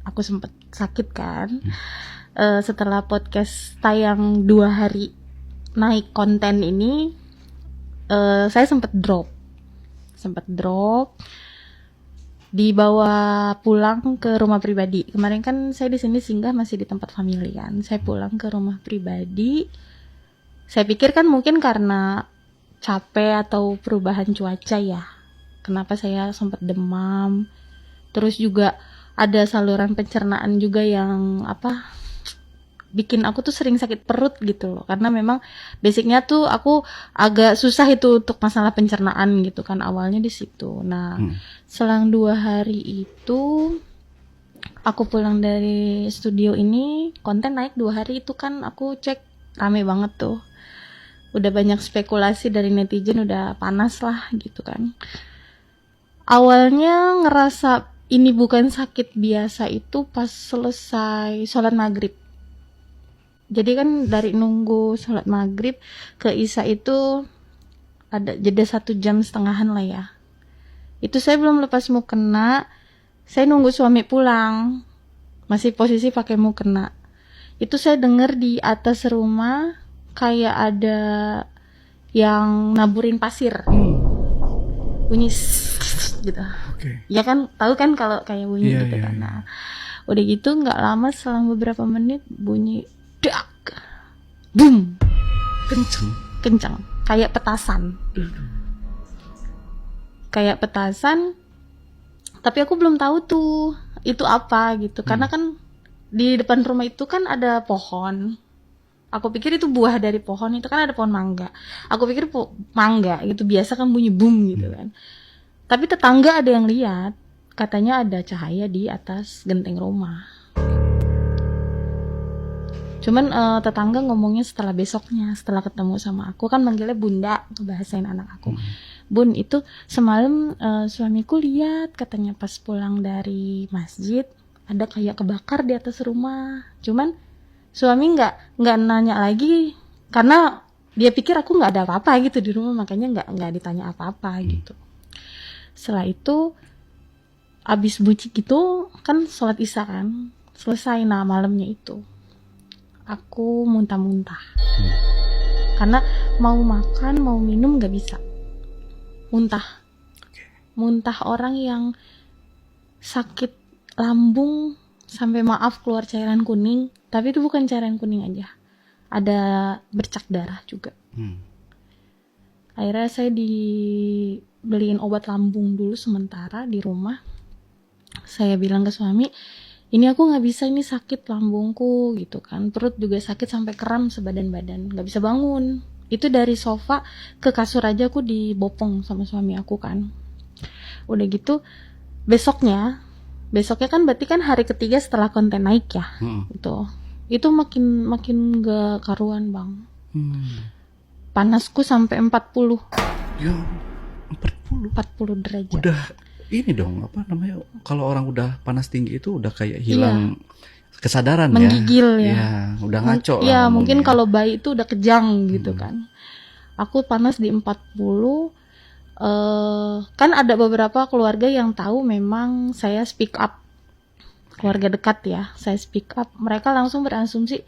Aku sempat sakit kan. Setelah podcast tayang 2 hari naik konten ini, saya sempat drop, dibawa pulang ke rumah pribadi. Kemarin kan saya di sini singgah masih di tempat family kan. Saya pulang ke rumah pribadi. Saya pikir kan mungkin karena capek atau perubahan cuaca ya. Kenapa saya sempat demam. Terus juga ada saluran pencernaan juga yang bikin aku tuh sering sakit perut gitu loh. Karena memang basicnya tuh aku agak susah itu untuk masalah pencernaan gitu kan, awalnya di situ. Nah, selang 2 hari itu aku pulang dari studio ini, konten naik 2 hari itu kan aku cek rame banget tuh. Udah banyak spekulasi dari netizen, udah panas lah gitu kan. Awalnya ngerasa ini bukan sakit biasa itu pas selesai sholat maghrib. Jadi kan dari nunggu sholat maghrib ke isya itu ada jeda 1,5 jam lah ya. Itu saya belum lepas mukena, saya nunggu suami pulang, masih posisi pakai mukena. Itu saya dengar di atas rumah kayak ada yang naburin pasir, bunyi gitu. Ya kan, tahu kan kalau kayak bunyi gitu kan. Nah, udah gitu nggak lama, selang beberapa menit bunyi dak, boom, kenceng, kayak petasan. Tapi aku belum tahu tuh itu apa gitu, karena kan di depan rumah itu kan ada pohon. Aku pikir itu buah dari pohon, itu kan ada pohon mangga. Aku pikir mangga gitu, biasa kan bunyi boom gitu kan. Tapi tetangga ada yang lihat, katanya ada cahaya di atas genteng rumah. Cuman tetangga ngomongnya setelah besoknya, setelah ketemu sama aku, kan manggilnya bunda, ngebahasain anak aku. Bun, itu semalam suamiku lihat, katanya pas pulang dari masjid ada kayak kebakar di atas rumah. Cuman suami nggak nanya lagi, karena dia pikir aku nggak ada apa-apa gitu di rumah, makanya nggak ditanya apa-apa gitu. Setelah itu abis buci gitu kan, sholat isya kan selesai. Nah, malamnya itu aku muntah-muntah, karena mau makan mau minum nggak bisa, muntah orang yang sakit lambung sampai maaf keluar cairan kuning. Tapi itu bukan cairan kuning aja, ada bercak darah juga. Akhirnya saya dibeliin obat lambung dulu sementara di rumah. Saya bilang ke suami, ini aku nggak bisa, ini sakit lambungku gitu kan. Perut juga sakit sampai kram sebadan-badan, nggak bisa bangun. Itu dari sofa ke kasur aja aku dibopong sama suami aku kan. Udah gitu besoknya kan berarti kan hari ketiga setelah konten naik ya. Itu makin gak karuan bang. Panasku sampai 40. Ya, 40 derajat. Udah ini dong, apa namanya, kalau orang udah panas tinggi itu udah kayak hilang kesadaran, menggigil ya. Ya, udah ngaco lah. Ya, mungkin kalau bayi itu udah kejang gitu kan. Aku panas di 40. Kan ada beberapa keluarga yang tahu memang saya speak up. Keluarga dekat ya, saya speak up. Mereka langsung berasumsi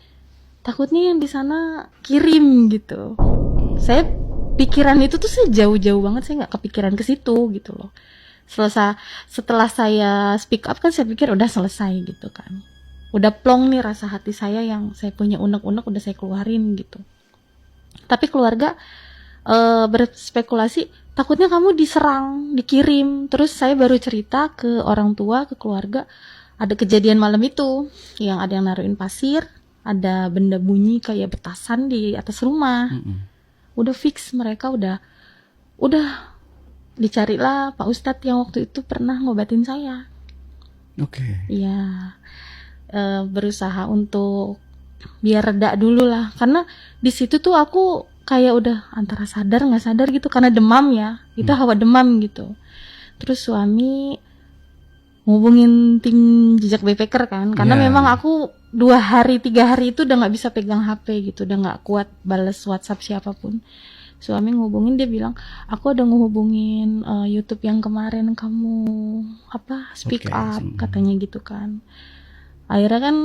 takutnya yang di sana kirim gitu. Saya pikiran itu tuh sejauh-jauh banget, saya nggak kepikiran ke situ gitu loh. Setelah saya speak up kan saya pikir udah selesai gitu kan. Udah plong nih rasa hati saya yang saya punya unek-unek udah saya keluarin gitu. Tapi keluarga berspekulasi takutnya kamu diserang, dikirim. Terus saya baru cerita ke orang tua, ke keluarga, ada kejadian malam itu yang ada yang naruhin pasir, ada benda bunyi kayak petasan di atas rumah. Udah fix, mereka udah dicarilah Pak Ustadz yang waktu itu pernah ngobatin saya. Iya, berusaha untuk biar reda dulu lah, karena di situ tuh aku kayak udah antara sadar nggak sadar gitu, karena demam ya, itu hawa demam gitu. Terus suami ngubungin tim jejak backpacker kan, karena memang aku 2 hari 3 hari itu udah nggak bisa pegang HP gitu, udah nggak kuat balas WhatsApp siapapun. Suami ngehubungin, dia bilang aku ada ngehubungin YouTube yang kemarin kamu speak up, katanya gitu kan. Akhirnya kan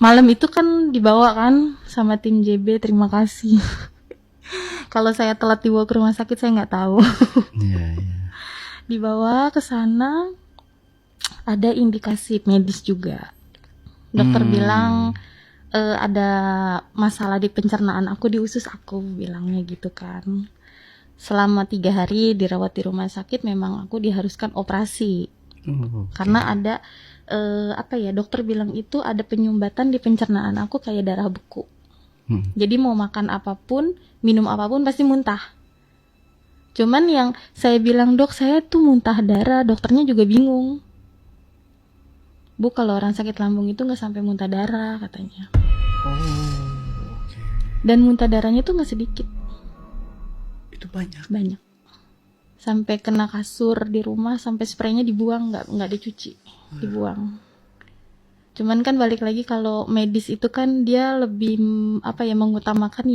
malam itu kan dibawa kan sama tim JB, terima kasih. Kalau saya telat dibawa ke rumah sakit saya nggak tahu. Dibawa ke sana, ada indikasi medis juga. Dokter bilang ada masalah di pencernaan aku, di usus aku, bilangnya gitu kan. Selama 3 hari dirawat di rumah sakit, memang aku diharuskan operasi. Karena ada dokter bilang itu ada penyumbatan di pencernaan aku kayak darah beku. Jadi mau makan apapun, minum apapun pasti muntah. Cuman yang saya bilang, dok saya tuh muntah darah, dokternya juga bingung. Bu, kalau orang sakit lambung itu nggak sampai muntah darah katanya. Dan muntah darahnya tuh nggak sedikit. Itu banyak. Sampai kena kasur di rumah, sampai spraynya dibuang, nggak dicuci, dibuang. Cuman kan balik lagi, kalau medis itu kan dia lebih mengutamakan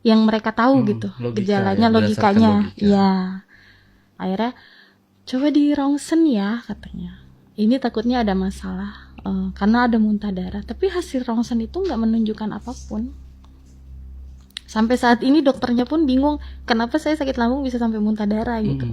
yang mereka tahu gitu, gejalanya, logikanya. Ya. Akhirnya coba di ronsen ya katanya. Ini takutnya ada masalah karena ada muntah darah. Tapi hasil ronsen itu nggak menunjukkan apapun. Sampai saat ini dokternya pun bingung kenapa saya sakit lambung bisa sampai muntah darah gitu.